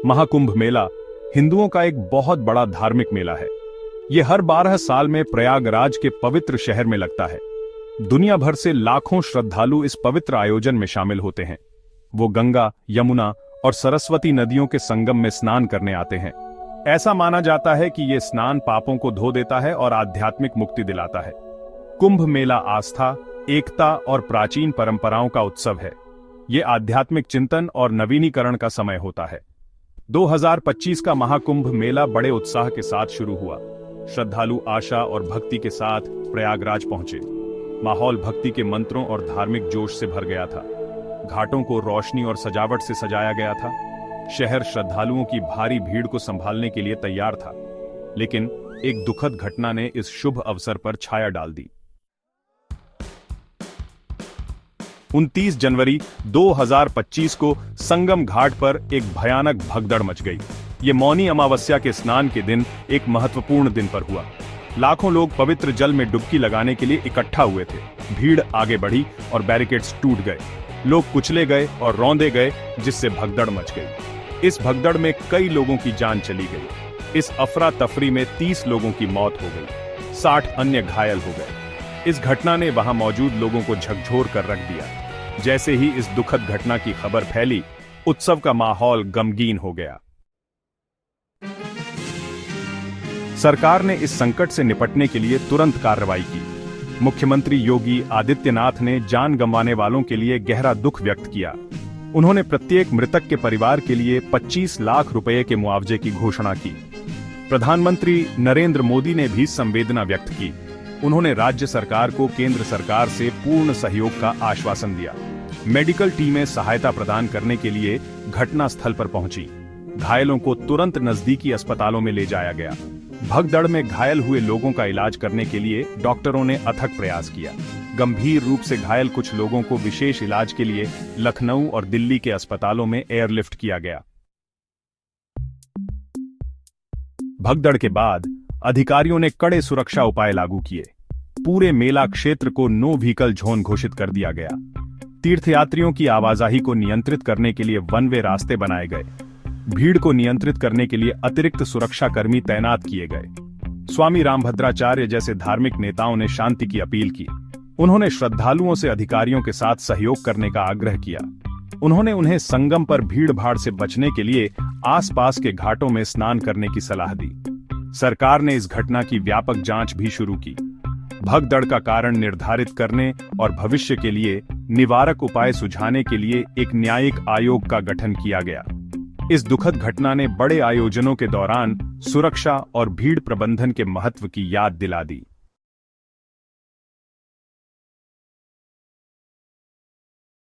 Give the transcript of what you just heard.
महाकुंभ मेला हिंदुओं का एक बहुत बड़ा धार्मिक मेला है। यह हर 12 साल में प्रयागराज के पवित्र शहर में लगता है। दुनिया भर से लाखों श्रद्धालु इस पवित्र आयोजन में शामिल होते हैं। वो गंगा, यमुना और सरस्वती नदियों के संगम में स्नान करने आते हैं। ऐसा माना जाता है कि यह स्नान पापों को धो देता है और आध्यात्मिक मुक्ति दिलाता है। कुंभ मेला आस्था, एकता और प्राचीन परंपराओं का उत्सव है। ये आध्यात्मिक चिंतन और नवीनीकरण का समय होता है। 2025 का महाकुंभ मेला बड़े उत्साह के साथ शुरू हुआ। श्रद्धालु आशा और भक्ति के साथ प्रयागराज पहुंचे। माहौल भक्ति के मंत्रों और धार्मिक जोश से भर गया था। घाटों को रोशनी और सजावट से सजाया गया था। शहर श्रद्धालुओं की भारी भीड़ को संभालने के लिए तैयार था। लेकिन एक दुखद घटना ने इस शुभ अवसर पर छाया डाल दी। 29 जनवरी 2025 को संगम घाट पर एक भयानक भगदड़ मच गई। ये मौनी अमावस्या के स्नान के दिन एक महत्वपूर्ण दिन पर हुआ। लाखों लोग पवित्र जल में डुबकी लगाने के लिए इकट्ठा हुए थे। भीड़ आगे बढ़ी और बैरिकेड्स टूट गए। लोग कुचले गए और रौंदे गए, जिससे भगदड़ मच गई। इस भगदड़ में कई लोगों की जान चली गई। इस अफरा तफरी में 30 लोगों की मौत हो गई। 60 अन्य घायल हो गए। इस घटना ने वहां मौजूद लोगों को झकझोर कर रख दिया। जैसे ही इस दुखद घटना की खबर फैली, उत्सव का माहौल गमगीन हो गया। सरकार ने इस संकट से निपटने के लिए तुरंत कार्रवाई की। मुख्यमंत्री योगी आदित्यनाथ ने जान गंवाने वालों के लिए गहरा दुख व्यक्त किया। उन्होंने प्रत्येक मृतक के परिवार के लिए 25 लाख रुपए के मुआवजे की घोषणा की। प्रधानमंत्री नरेंद्र मोदी ने भी संवेदना व्यक्त की। उन्होंने राज्य सरकार को केंद्र सरकार से पूर्ण सहयोग का आश्वासन दिया। मेडिकल टीमें सहायता प्रदान करने के लिए घटना स्थल पर पहुंची। घायलों को तुरंत नजदीकी अस्पतालों में ले जाया गया। भगदड़ में घायल हुए लोगों का इलाज करने के लिए डॉक्टरों ने अथक प्रयास किया। गंभीर रूप से घायल कुछ लोगों को विशेष इलाज के लिए लखनऊ और दिल्ली के अस्पतालों में एयरलिफ्ट किया गया। भगदड़ के बाद अधिकारियों ने कड़े सुरक्षा उपाय लागू किए। पूरे मेला क्षेत्र को नो व्हीकल जोन घोषित कर दिया गया। तीर्थयात्रियों की आवाजाही को नियंत्रित करने के लिए वन वे रास्ते बनाए गए। भीड़ को नियंत्रित करने के लिए अतिरिक्त सुरक्षा कर्मी तैनात किए गए। स्वामी रामभद्राचार्य जैसे धार्मिक नेताओं ने शांति की अपील की। उन्होंने श्रद्धालुओं से अधिकारियों के साथ सहयोग करने का आग्रह किया। उन्होंने उन्हें संगम पर भीड़ भाड़ से बचने के लिए आसपास के घाटों में स्नान करने की सलाह दी। सरकार ने इस घटना की व्यापक जांच भी शुरू की। भगदड़ का कारण निर्धारित करने और भविष्य के लिए निवारक उपाय सुझाने के लिए एक न्यायिक आयोग का गठन किया गया। इस दुखद घटना ने बड़े आयोजनों के दौरान सुरक्षा और भीड़ प्रबंधन के महत्व की याद दिला दी।